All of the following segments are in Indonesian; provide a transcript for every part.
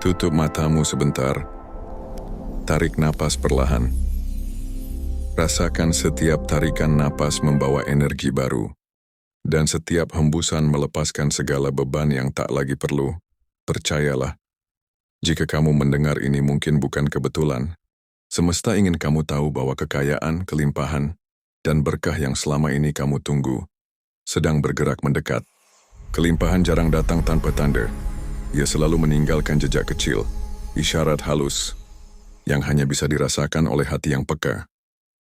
Tutup matamu sebentar, tarik napas perlahan. Rasakan setiap tarikan napas membawa energi baru, dan setiap hembusan melepaskan segala beban yang tak lagi perlu. Percayalah, jika kamu mendengar ini mungkin bukan kebetulan. Semesta ingin kamu tahu bahwa kekayaan, kelimpahan, dan berkah yang selama ini kamu tunggu sedang bergerak mendekat. Kelimpahan jarang datang tanpa tanda. Ia selalu meninggalkan jejak kecil, isyarat halus, yang hanya bisa dirasakan oleh hati yang peka.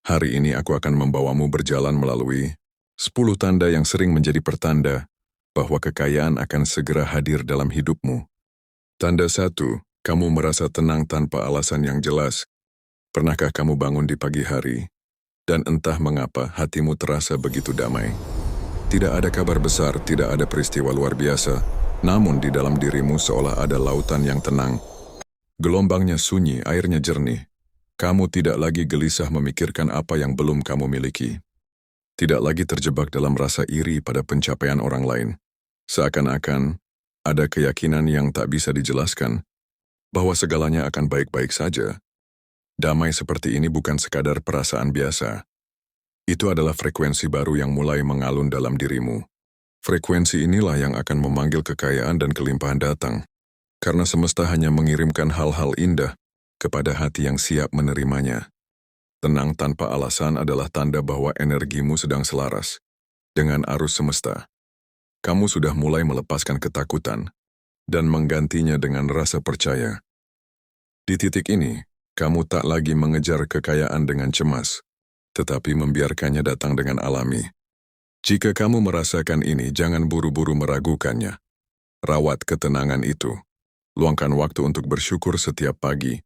Hari ini aku akan membawamu berjalan melalui 10 tanda yang sering menjadi pertanda bahwa kekayaan akan segera hadir dalam hidupmu. Tanda 1, kamu merasa tenang tanpa alasan yang jelas. Pernahkah kamu bangun di pagi hari, dan entah mengapa hatimu terasa begitu damai? Tidak ada kabar besar, tidak ada peristiwa luar biasa, namun di dalam dirimu seolah ada lautan yang tenang. Gelombangnya sunyi, airnya jernih. Kamu tidak lagi gelisah memikirkan apa yang belum kamu miliki. Tidak lagi terjebak dalam rasa iri pada pencapaian orang lain. Seakan-akan ada keyakinan yang tak bisa dijelaskan, bahwa segalanya akan baik-baik saja. Damai seperti ini bukan sekadar perasaan biasa. Itu adalah frekuensi baru yang mulai mengalun dalam dirimu. Frekuensi inilah yang akan memanggil kekayaan dan kelimpahan datang, karena semesta hanya mengirimkan hal-hal indah kepada hati yang siap menerimanya. Tenang tanpa alasan adalah tanda bahwa energimu sedang selaras dengan arus semesta. Kamu sudah mulai melepaskan ketakutan dan menggantinya dengan rasa percaya. Di titik ini, kamu tak lagi mengejar kekayaan dengan cemas, tetapi membiarkannya datang dengan alami. Jika kamu merasakan ini, jangan buru-buru meragukannya. Rawat ketenangan itu. Luangkan waktu untuk bersyukur setiap pagi,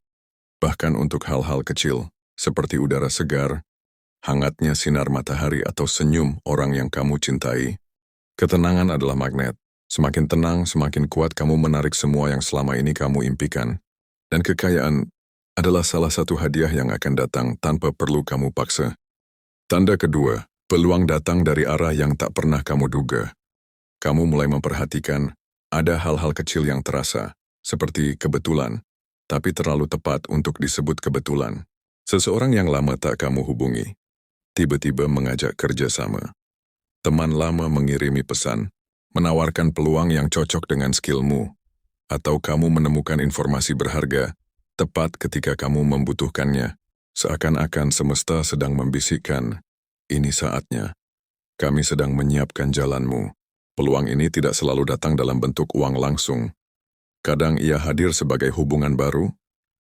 bahkan untuk hal-hal kecil, seperti udara segar, hangatnya sinar matahari atau senyum orang yang kamu cintai. Ketenangan adalah magnet. Semakin tenang, semakin kuat kamu menarik semua yang selama ini kamu impikan. Dan kekayaan adalah salah satu hadiah yang akan datang tanpa perlu kamu paksa. Tanda kedua, peluang datang dari arah yang tak pernah kamu duga. Kamu mulai memperhatikan ada hal-hal kecil yang terasa, seperti kebetulan, tapi terlalu tepat untuk disebut kebetulan. Seseorang yang lama tak kamu hubungi, tiba-tiba mengajak kerjasama. Teman lama mengirimi pesan, menawarkan peluang yang cocok dengan skillmu, atau kamu menemukan informasi berharga tepat ketika kamu membutuhkannya. Seakan-akan semesta sedang membisikkan, ini saatnya. Kami sedang menyiapkan jalanmu. Peluang ini tidak selalu datang dalam bentuk uang langsung. Kadang ia hadir sebagai hubungan baru,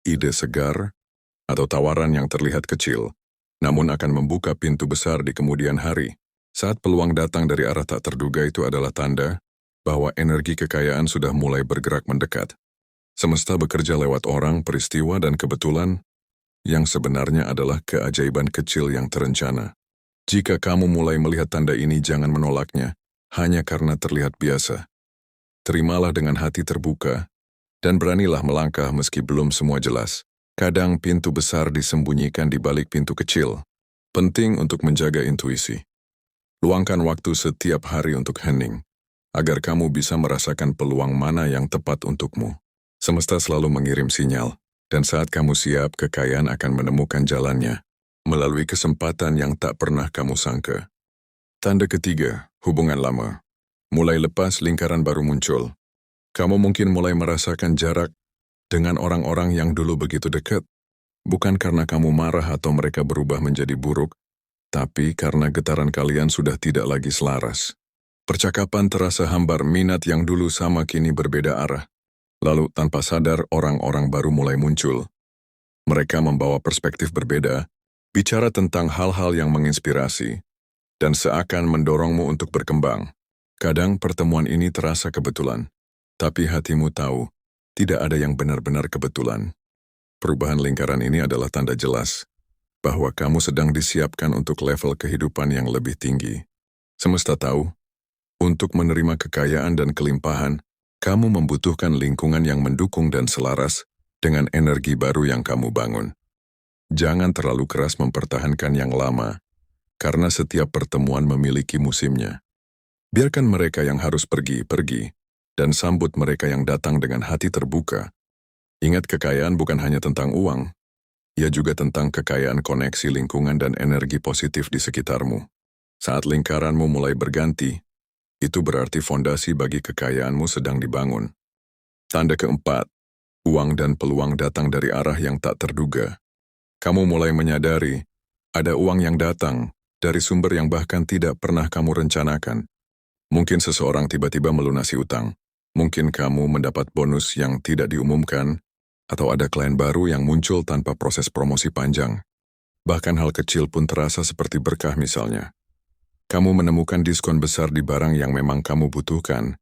ide segar, atau tawaran yang terlihat kecil, namun akan membuka pintu besar di kemudian hari. Saat peluang datang dari arah tak terduga, itu adalah tanda bahwa energi kekayaan sudah mulai bergerak mendekat. Semesta bekerja lewat orang, peristiwa, dan kebetulan yang sebenarnya adalah keajaiban kecil yang terencana. Jika kamu mulai melihat tanda ini, jangan menolaknya hanya karena terlihat biasa. Terimalah dengan hati terbuka, dan beranilah melangkah meski belum semua jelas. Kadang pintu besar disembunyikan di balik pintu kecil. Penting untuk menjaga intuisi. Luangkan waktu setiap hari untuk hening, agar kamu bisa merasakan peluang mana yang tepat untukmu. Semesta selalu mengirim sinyal, dan saat kamu siap, kekayaan akan menemukan jalannya melalui kesempatan yang tak pernah kamu sangka. Tanda ketiga, hubungan lama. Mulai lepas, lingkaran baru muncul. Kamu mungkin mulai merasakan jarak dengan orang-orang yang dulu begitu dekat. Bukan karena kamu marah atau mereka berubah menjadi buruk, tapi karena getaran kalian sudah tidak lagi selaras. Percakapan terasa hambar, minat yang dulu sama kini berbeda arah. Lalu tanpa sadar, orang-orang baru mulai muncul. Mereka membawa perspektif berbeda, bicara tentang hal-hal yang menginspirasi, dan seakan mendorongmu untuk berkembang. Kadang pertemuan ini terasa kebetulan, tapi hatimu tahu, tidak ada yang benar-benar kebetulan. Perubahan lingkaran ini adalah tanda jelas bahwa kamu sedang disiapkan untuk level kehidupan yang lebih tinggi. Semesta tahu, untuk menerima kekayaan dan kelimpahan, kamu membutuhkan lingkungan yang mendukung dan selaras dengan energi baru yang kamu bangun. Jangan terlalu keras mempertahankan yang lama, karena setiap pertemuan memiliki musimnya. Biarkan mereka yang harus pergi, dan sambut mereka yang datang dengan hati terbuka. Ingat, kekayaan bukan hanya tentang uang, ia juga tentang kekayaan koneksi lingkungan dan energi positif di sekitarmu. Saat lingkaranmu mulai berganti, itu berarti fondasi bagi kekayaanmu sedang dibangun. Tanda keempat, uang dan peluang datang dari arah yang tak terduga. Kamu mulai menyadari, ada uang yang datang dari sumber yang bahkan tidak pernah kamu rencanakan. Mungkin seseorang tiba-tiba melunasi utang. Mungkin kamu mendapat bonus yang tidak diumumkan, atau ada klien baru yang muncul tanpa proses promosi panjang. Bahkan hal kecil pun terasa seperti berkah misalnya. Kamu menemukan diskon besar di barang yang memang kamu butuhkan,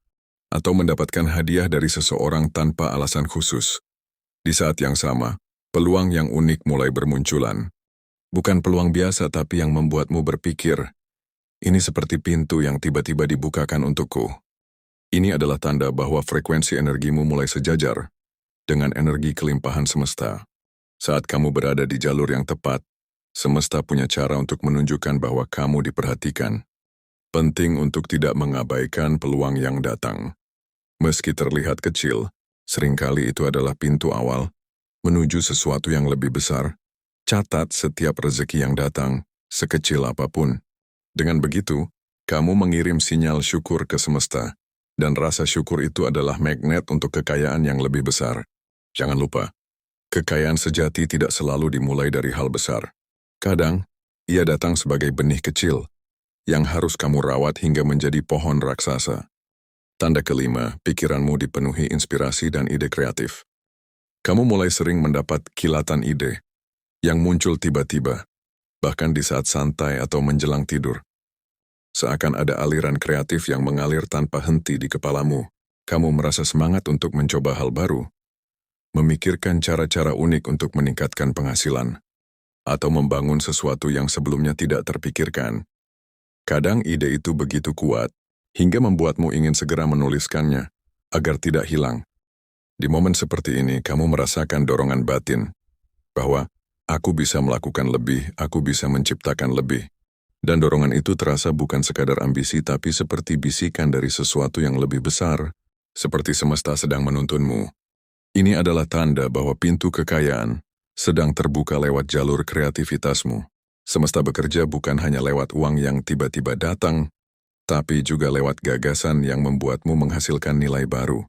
atau mendapatkan hadiah dari seseorang tanpa alasan khusus. Di saat yang sama, peluang yang unik mulai bermunculan. Bukan peluang biasa tapi yang membuatmu berpikir, ini seperti pintu yang tiba-tiba dibukakan untukku. Ini adalah tanda bahwa frekuensi energimu mulai sejajar dengan energi kelimpahan semesta. Saat kamu berada di jalur yang tepat, semesta punya cara untuk menunjukkan bahwa kamu diperhatikan. Penting untuk tidak mengabaikan peluang yang datang. Meski terlihat kecil, seringkali itu adalah pintu awal menuju sesuatu yang lebih besar. Catat setiap rezeki yang datang, sekecil apapun. Dengan begitu, kamu mengirim sinyal syukur ke semesta, dan rasa syukur itu adalah magnet untuk kekayaan yang lebih besar. Jangan lupa, kekayaan sejati tidak selalu dimulai dari hal besar. Kadang, ia datang sebagai benih kecil, yang harus kamu rawat hingga menjadi pohon raksasa. Tanda kelima, pikiranmu dipenuhi inspirasi dan ide kreatif. Kamu mulai sering mendapat kilatan ide, yang muncul tiba-tiba, bahkan di saat santai atau menjelang tidur. Seakan ada aliran kreatif yang mengalir tanpa henti di kepalamu. Kamu merasa semangat untuk mencoba hal baru, memikirkan cara-cara unik untuk meningkatkan penghasilan, atau membangun sesuatu yang sebelumnya tidak terpikirkan. Kadang ide itu begitu kuat, hingga membuatmu ingin segera menuliskannya, agar tidak hilang. Di momen seperti ini, kamu merasakan dorongan batin, bahwa aku bisa melakukan lebih, aku bisa menciptakan lebih. Dan dorongan itu terasa bukan sekadar ambisi tapi seperti bisikan dari sesuatu yang lebih besar, seperti semesta sedang menuntunmu. Ini adalah tanda bahwa pintu kekayaan sedang terbuka lewat jalur kreativitasmu. Semesta bekerja bukan hanya lewat uang yang tiba-tiba datang, tapi juga lewat gagasan yang membuatmu menghasilkan nilai baru.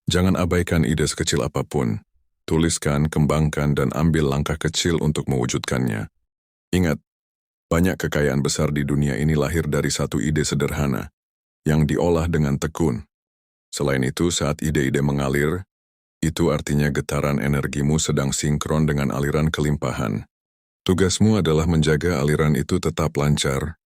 Jangan abaikan ide sekecil apapun. Tuliskan, kembangkan, dan ambil langkah kecil untuk mewujudkannya. Ingat, banyak kekayaan besar di dunia ini lahir dari satu ide sederhana, yang diolah dengan tekun. Selain itu, saat ide-ide mengalir, itu artinya getaran energimu sedang sinkron dengan aliran kelimpahan. Tugasmu adalah menjaga aliran itu tetap lancar.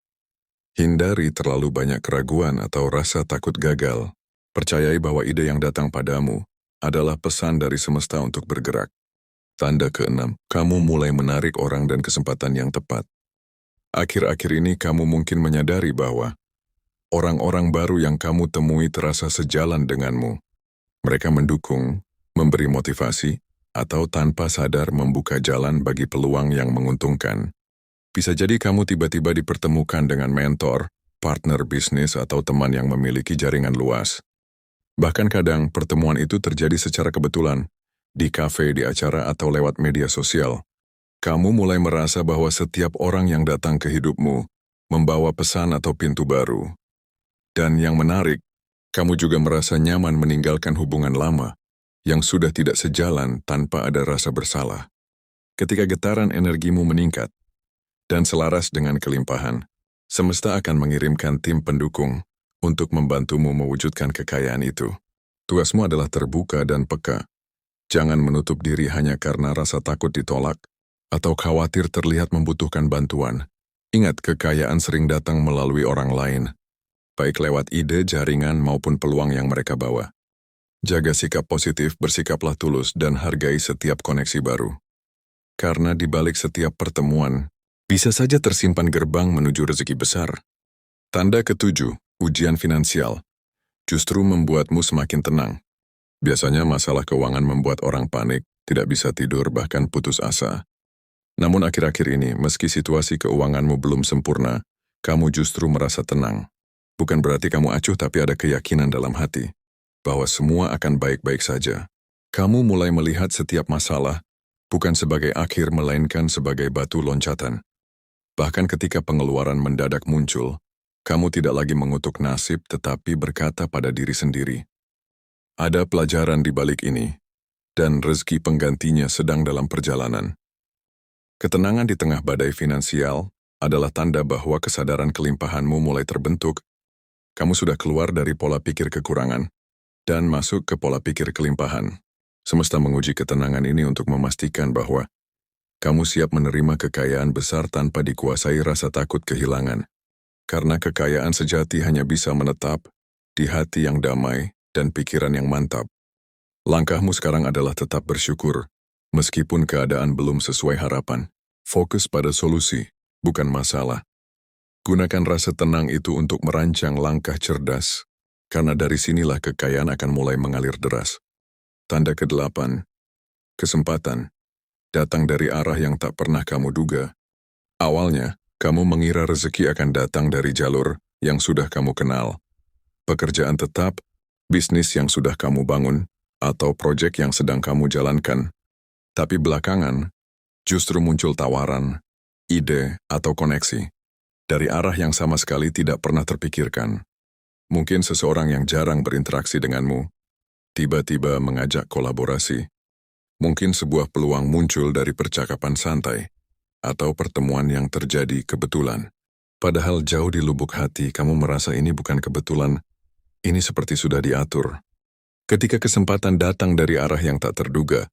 Hindari terlalu banyak keraguan atau rasa takut gagal. Percayai bahwa ide yang datang padamu adalah pesan dari semesta untuk bergerak. Tanda keenam, kamu mulai menarik orang dan kesempatan yang tepat. Akhir-akhir ini kamu mungkin menyadari bahwa orang-orang baru yang kamu temui terasa sejalan denganmu. Mereka mendukung, memberi motivasi, atau tanpa sadar membuka jalan bagi peluang yang menguntungkan. Bisa jadi kamu tiba-tiba dipertemukan dengan mentor, partner bisnis, atau teman yang memiliki jaringan luas. Bahkan kadang pertemuan itu terjadi secara kebetulan, di kafe, di acara, atau lewat media sosial. Kamu mulai merasa bahwa setiap orang yang datang ke hidupmu membawa pesan atau pintu baru. Dan yang menarik, kamu juga merasa nyaman meninggalkan hubungan lama yang sudah tidak sejalan tanpa ada rasa bersalah. Ketika getaran energimu meningkat dan selaras dengan kelimpahan, semesta akan mengirimkan tim pendukung untuk membantumu mewujudkan kekayaan itu. Tugasmu adalah terbuka dan peka. Jangan menutup diri hanya karena rasa takut ditolak atau khawatir terlihat membutuhkan bantuan. Ingat, kekayaan sering datang melalui orang lain, baik lewat ide, jaringan, maupun peluang yang mereka bawa. Jaga sikap positif, bersikaplah tulus, dan hargai setiap koneksi baru. Karena di balik setiap pertemuan, bisa saja tersimpan gerbang menuju rezeki besar. Tanda ketujuh, ujian finansial, justru membuatmu semakin tenang. Biasanya masalah keuangan membuat orang panik, tidak bisa tidur, bahkan putus asa. Namun akhir-akhir ini, meski situasi keuanganmu belum sempurna, kamu justru merasa tenang. Bukan berarti kamu acuh, tapi ada keyakinan dalam hati bahwa semua akan baik-baik saja. Kamu mulai melihat setiap masalah bukan sebagai akhir melainkan sebagai batu loncatan. Bahkan ketika pengeluaran mendadak muncul, kamu tidak lagi mengutuk nasib tetapi berkata pada diri sendiri, ada pelajaran di balik ini, dan rezeki penggantinya sedang dalam perjalanan. Ketenangan di tengah badai finansial adalah tanda bahwa kesadaran kelimpahanmu mulai terbentuk. Kamu sudah keluar dari pola pikir kekurangan dan masuk ke pola pikir kelimpahan. Semesta menguji ketenangan ini untuk memastikan bahwa kamu siap menerima kekayaan besar tanpa dikuasai rasa takut kehilangan. Karena kekayaan sejati hanya bisa menetap di hati yang damai dan pikiran yang mantap. Langkahmu sekarang adalah tetap bersyukur, meskipun keadaan belum sesuai harapan. Fokus pada solusi, bukan masalah. Gunakan rasa tenang itu untuk merancang langkah cerdas, karena dari sinilah kekayaan akan mulai mengalir deras. Tanda ke-8. Kesempatan. Datang dari arah yang tak pernah kamu duga. Awalnya, kamu mengira rezeki akan datang dari jalur yang sudah kamu kenal. Pekerjaan tetap, bisnis yang sudah kamu bangun, atau proyek yang sedang kamu jalankan. Tapi belakangan, justru muncul tawaran, ide, atau koneksi dari arah yang sama sekali tidak pernah terpikirkan. Mungkin seseorang yang jarang berinteraksi denganmu, tiba-tiba mengajak kolaborasi. Mungkin sebuah peluang muncul dari percakapan santai, atau pertemuan yang terjadi kebetulan. Padahal jauh di lubuk hati kamu merasa ini bukan kebetulan, ini seperti sudah diatur. Ketika kesempatan datang dari arah yang tak terduga,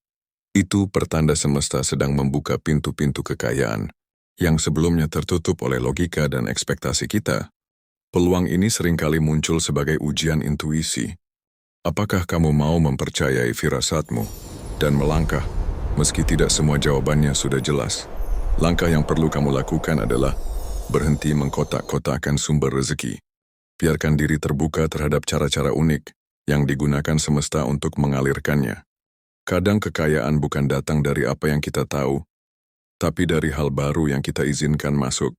itu pertanda semesta sedang membuka pintu-pintu kekayaan yang sebelumnya tertutup oleh logika dan ekspektasi kita. Peluang ini seringkali muncul sebagai ujian intuisi. Apakah kamu mau mempercayai firasatmu dan melangkah meski tidak semua jawabannya sudah jelas? Langkah yang perlu kamu lakukan adalah berhenti mengkotak-kotakkan sumber rezeki. Biarkan diri terbuka terhadap cara-cara unik yang digunakan semesta untuk mengalirkannya. Kadang kekayaan bukan datang dari apa yang kita tahu, tapi dari hal baru yang kita izinkan masuk.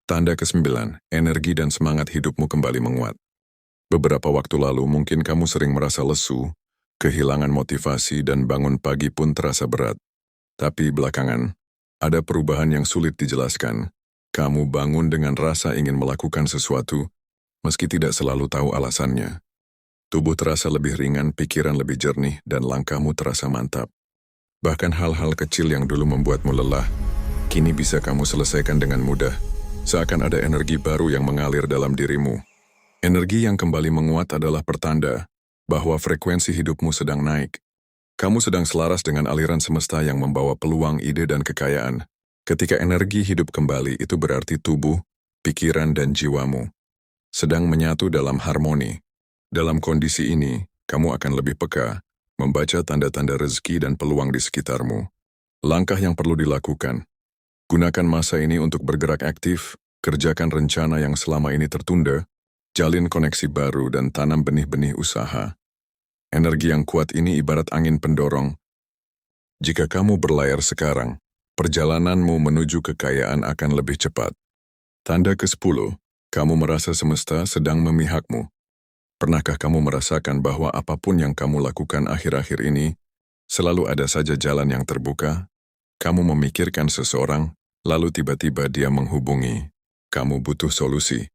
Tanda ke-9, energi dan semangat hidupmu kembali menguat. Beberapa waktu lalu mungkin kamu sering merasa lesu, kehilangan motivasi dan bangun pagi pun terasa berat. Tapi belakangan, ada perubahan yang sulit dijelaskan. Kamu bangun dengan rasa ingin melakukan sesuatu, meski tidak selalu tahu alasannya. Tubuh terasa lebih ringan, pikiran lebih jernih, dan langkahmu terasa mantap. Bahkan hal-hal kecil yang dulu membuatmu lelah, kini bisa kamu selesaikan dengan mudah. Seakan ada energi baru yang mengalir dalam dirimu. Energi yang kembali menguat adalah pertanda bahwa frekuensi hidupmu sedang naik. Kamu sedang selaras dengan aliran semesta yang membawa peluang, ide, dan kekayaan. Ketika energi hidup kembali, itu berarti tubuh, pikiran, dan jiwamu sedang menyatu dalam harmoni. Dalam kondisi ini, kamu akan lebih peka, membaca tanda-tanda rezeki dan peluang di sekitarmu. Langkah yang perlu dilakukan. Gunakan masa ini untuk bergerak aktif, kerjakan rencana yang selama ini tertunda, jalin koneksi baru dan tanam benih-benih usaha. Energi yang kuat ini ibarat angin pendorong. Jika kamu berlayar sekarang, perjalananmu menuju kekayaan akan lebih cepat. Tanda ke-10, kamu merasa semesta sedang memihakmu. Pernahkah kamu merasakan bahwa apapun yang kamu lakukan akhir-akhir ini, selalu ada saja jalan yang terbuka? Kamu memikirkan seseorang, lalu tiba-tiba dia menghubungi. Kamu butuh solusi,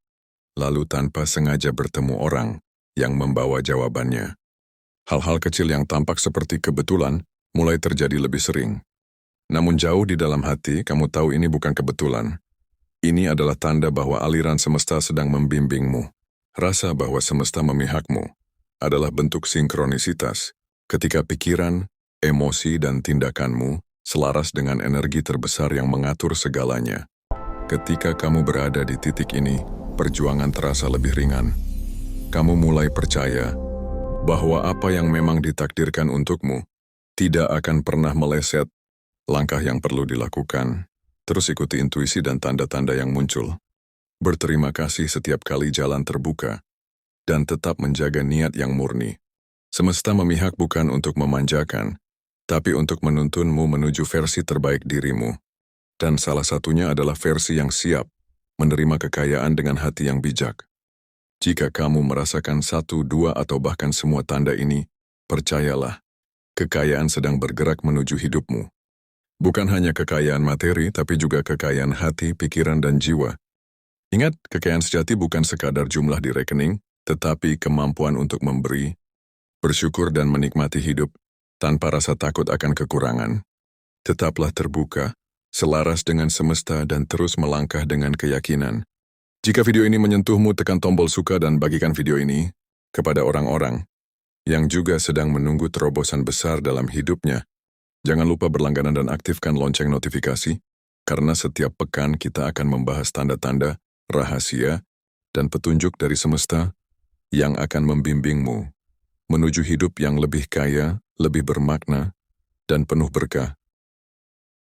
lalu tanpa sengaja bertemu orang yang membawa jawabannya. Hal-hal kecil yang tampak seperti kebetulan mulai terjadi lebih sering. Namun jauh di dalam hati, kamu tahu ini bukan kebetulan. Ini adalah tanda bahwa aliran semesta sedang membimbingmu. Rasa bahwa semesta memihakmu adalah bentuk sinkronisitas ketika pikiran, emosi, dan tindakanmu selaras dengan energi terbesar yang mengatur segalanya. Ketika kamu berada di titik ini, perjuangan terasa lebih ringan. Kamu mulai percaya bahwa apa yang memang ditakdirkan untukmu tidak akan pernah meleset. Langkah yang perlu dilakukan, terus ikuti intuisi dan tanda-tanda yang muncul. Berterima kasih setiap kali jalan terbuka, dan tetap menjaga niat yang murni. Semesta memihak bukan untuk memanjakan, tapi untuk menuntunmu menuju versi terbaik dirimu. Dan salah satunya adalah versi yang siap menerima kekayaan dengan hati yang bijak. Jika kamu merasakan 1, 2, atau bahkan semua tanda ini, percayalah, kekayaan sedang bergerak menuju hidupmu. Bukan hanya kekayaan materi, tapi juga kekayaan hati, pikiran, dan jiwa. Ingat, kekayaan sejati bukan sekadar jumlah di rekening, tetapi kemampuan untuk memberi, bersyukur dan menikmati hidup tanpa rasa takut akan kekurangan. Tetaplah terbuka, selaras dengan semesta dan terus melangkah dengan keyakinan. Jika video ini menyentuhmu, tekan tombol suka dan bagikan video ini kepada orang-orang yang juga sedang menunggu terobosan besar dalam hidupnya. Jangan lupa berlangganan dan aktifkan lonceng notifikasi, karena setiap pekan kita akan membahas tanda-tanda, rahasia, dan petunjuk dari semesta yang akan membimbingmu menuju hidup yang lebih kaya, lebih bermakna, dan penuh berkah.